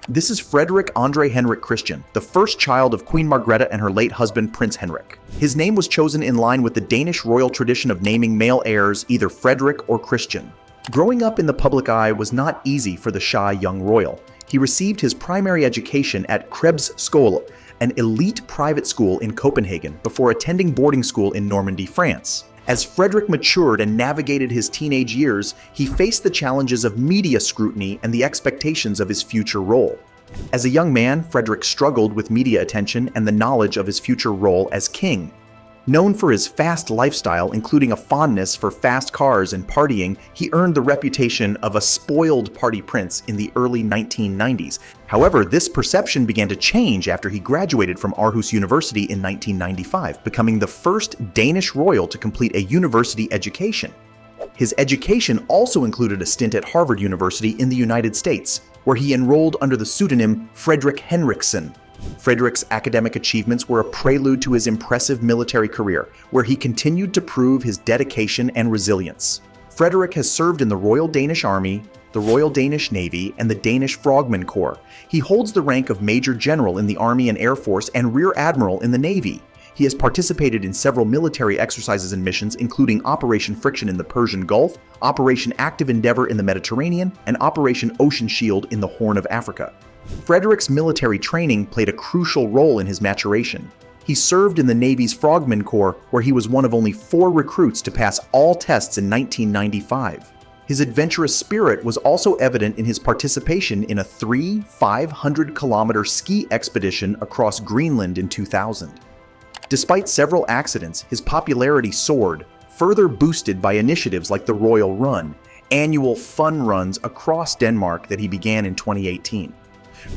This is Frederik André Henrik Christian, the first child of Queen Margrethe and her late husband Prince Henrik. His name was chosen in line with the Danish royal tradition of naming male heirs either Frederik or Christian. Growing up in the public eye was not easy for the shy young royal. He received his primary education at Krebs Skole, an elite private school in Copenhagen, before attending boarding school in Normandy, France. As Frederik matured and navigated his teenage years, he faced the challenges of media scrutiny and the expectations of his future role. As a young man, Frederik struggled with media attention and the knowledge of his future role as king. Known for his fast lifestyle, including a fondness for fast cars and partying, he earned the reputation of a spoiled party prince in the early 1990s. However, this perception began to change after he graduated from Aarhus University in 1995, becoming the first Danish royal to complete a university education. His education also included a stint at Harvard University in the United States, where he enrolled under the pseudonym Frederik Henriksen. Frederik's academic achievements were a prelude to his impressive military career, where he continued to prove his dedication and resilience. Frederik has served in the Royal Danish Army, the Royal Danish Navy, and the Danish Frogmen Corps. He holds the rank of Major General in the Army and Air Force and Rear Admiral in the Navy. He has participated in several military exercises and missions, including Operation Friction in the Persian Gulf, Operation Active Endeavour in the Mediterranean, and Operation Ocean Shield in the Horn of Africa. Frederik's military training played a crucial role in his maturation. He served in the Navy's Frogmen Corps, where he was one of only 4 recruits to pass all tests in 1995. His adventurous spirit was also evident in his participation in a 500-kilometer ski expedition across Greenland in 2000. Despite several accidents, his popularity soared, further boosted by initiatives like the Royal Run, annual fun runs across Denmark that he began in 2018.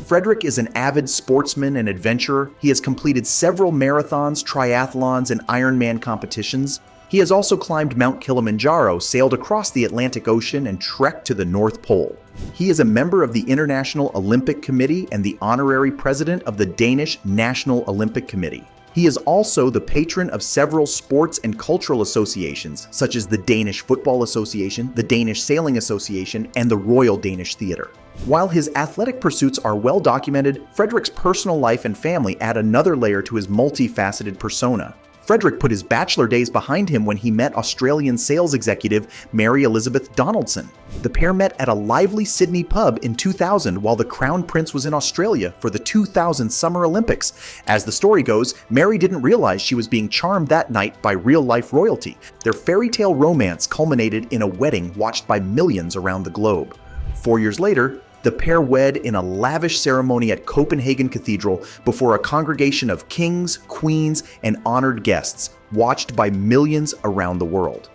Frederik is an avid sportsman and adventurer. He has completed several marathons, triathlons, and Ironman competitions. He has also climbed Mount Kilimanjaro, sailed across the Atlantic Ocean, and trekked to the North Pole. He is a member of the International Olympic Committee and the honorary president of the Danish National Olympic Committee. He is also the patron of several sports and cultural associations, such as the Danish Football Association, the Danish Sailing Association, and the Royal Danish Theatre. While his athletic pursuits are well documented, Frederik's personal life and family add another layer to his multifaceted persona. Frederik put his bachelor days behind him when he met Australian sales executive Mary Elizabeth Donaldson. The pair met at a lively Sydney pub in 2000 while the Crown Prince was in Australia for the 2000 Summer Olympics. As the story goes, Mary didn't realize she was being charmed that night by real-life royalty. Their fairy tale romance culminated in a wedding watched by millions around the globe. 4 years later, the pair wed in a lavish ceremony at Copenhagen Cathedral before a congregation of kings, queens, and honored guests, watched by millions around the world.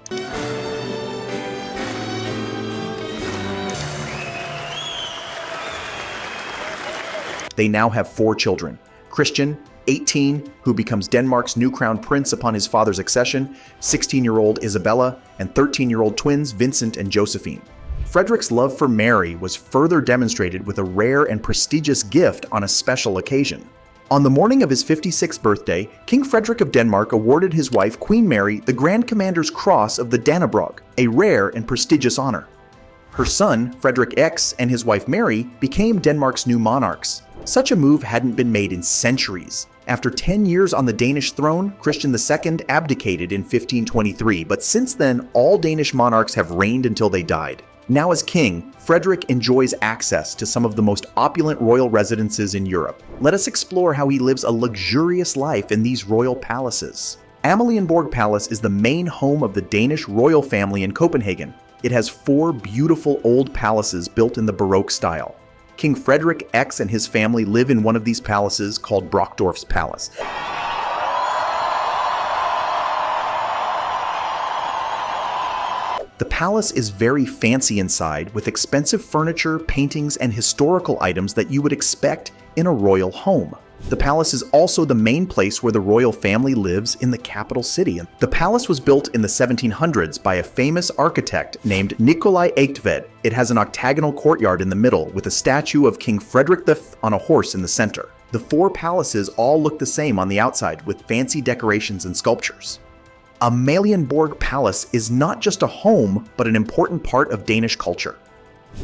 They now have 4 children: Christian, 18, who becomes Denmark's new crown prince upon his father's accession, 16-year-old Isabella, and 13-year-old twins Vincent and Josephine. Frederik's love for Mary was further demonstrated with a rare and prestigious gift on a special occasion. On the morning of his 56th birthday, King Frederik of Denmark awarded his wife Queen Mary the Grand Commander's Cross of the Dannebrog, a rare and prestigious honor. Her son, Frederik X, and his wife Mary became Denmark's new monarchs. Such a move hadn't been made in centuries. After 10 years on the Danish throne, Christian II abdicated in 1523, but since then, all Danish monarchs have reigned until they died. Now as king, Frederik enjoys access to some of the most opulent royal residences in Europe. Let us explore how he lives a luxurious life in these royal palaces. Amalienborg Palace is the main home of the Danish royal family in Copenhagen. It has 4 beautiful old palaces built in the Baroque style. King Frederik X and his family live in one of these palaces called Brockdorf's Palace. The palace is very fancy inside, with expensive furniture, paintings, and historical items that you would expect in a royal home. The palace is also the main place where the royal family lives in the capital city. The palace was built in the 1700s by a famous architect named Nikolai Eigtved. It has an octagonal courtyard in the middle with a statue of King Frederik V on a horse in the center. The 4 palaces all look the same on the outside with fancy decorations and sculptures. Amalienborg Palace is not just a home, but an important part of Danish culture.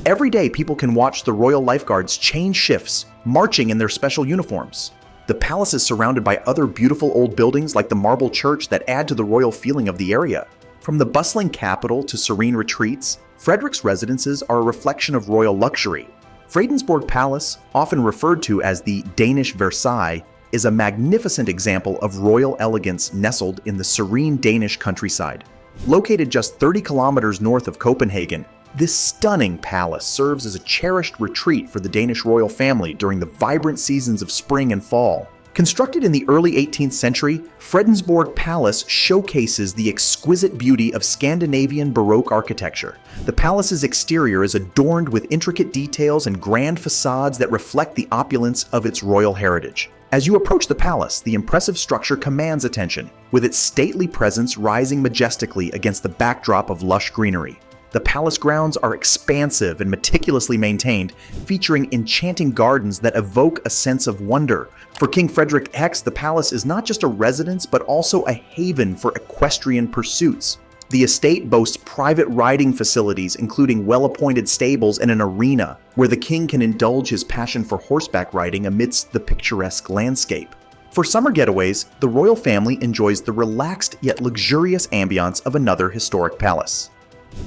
Every day, people can watch the royal lifeguards change shifts, marching in their special uniforms. The palace is surrounded by other beautiful old buildings like the marble church that add to the royal feeling of the area. From the bustling capital to serene retreats, Frederik's residences are a reflection of royal luxury. Fredensborg Palace, often referred to as the Danish Versailles, is a magnificent example of royal elegance nestled in the serene Danish countryside. Located just 30 kilometers north of Copenhagen, this stunning palace serves as a cherished retreat for the Danish royal family during the vibrant seasons of spring and fall. Constructed in the early 18th century, Fredensborg Palace showcases the exquisite beauty of Scandinavian Baroque architecture. The palace's exterior is adorned with intricate details and grand facades that reflect the opulence of its royal heritage. As you approach the palace, the impressive structure commands attention, with its stately presence rising majestically against the backdrop of lush greenery. The palace grounds are expansive and meticulously maintained, featuring enchanting gardens that evoke a sense of wonder. For King Frederik X, the palace is not just a residence, but also a haven for equestrian pursuits. The estate boasts private riding facilities, including well-appointed stables and an arena, where the king can indulge his passion for horseback riding amidst the picturesque landscape. For summer getaways, the royal family enjoys the relaxed yet luxurious ambiance of another historic palace.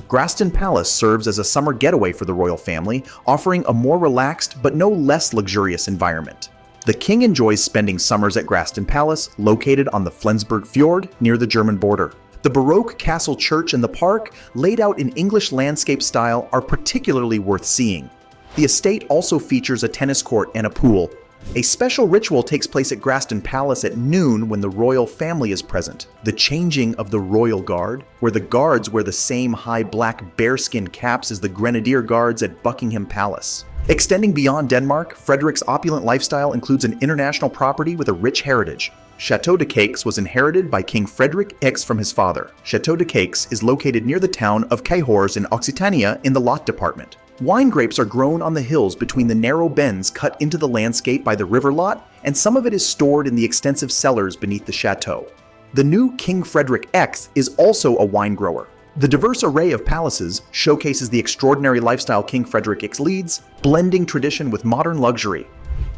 Graston Palace serves as a summer getaway for the royal family, offering a more relaxed but no less luxurious environment. The king enjoys spending summers at Graston Palace, located on the Flensburg Fjord near the German border. The Baroque castle church and the park, laid out in English landscape style, are particularly worth seeing. The estate also features a tennis court and a pool. A special ritual takes place at Graston Palace at noon when the royal family is present, the changing of the royal guard, where the guards wear the same high black bearskin caps as the grenadier guards at Buckingham Palace. Extending beyond Denmark, Frederik's opulent lifestyle includes an international property with a rich heritage. Chateau de Caux was inherited by King Frederik X from his father. Chateau de Caux is located near the town of Cahors in Occitania in the Lot department. Wine grapes are grown on the hills between the narrow bends cut into the landscape by the river Lot, and some of it is stored in the extensive cellars beneath the chateau. The new King Frederik X is also a wine grower. The diverse array of palaces showcases the extraordinary lifestyle King Frederik X leads, blending tradition with modern luxury.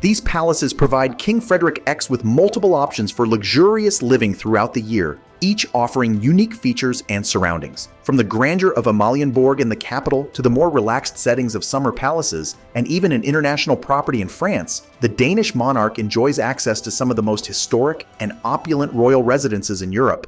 These palaces provide King Frederik X with multiple options for luxurious living throughout the year, each offering unique features and surroundings. From the grandeur of Amalienborg in the capital to the more relaxed settings of summer palaces, and even an international property in France, the Danish monarch enjoys access to some of the most historic and opulent royal residences in Europe.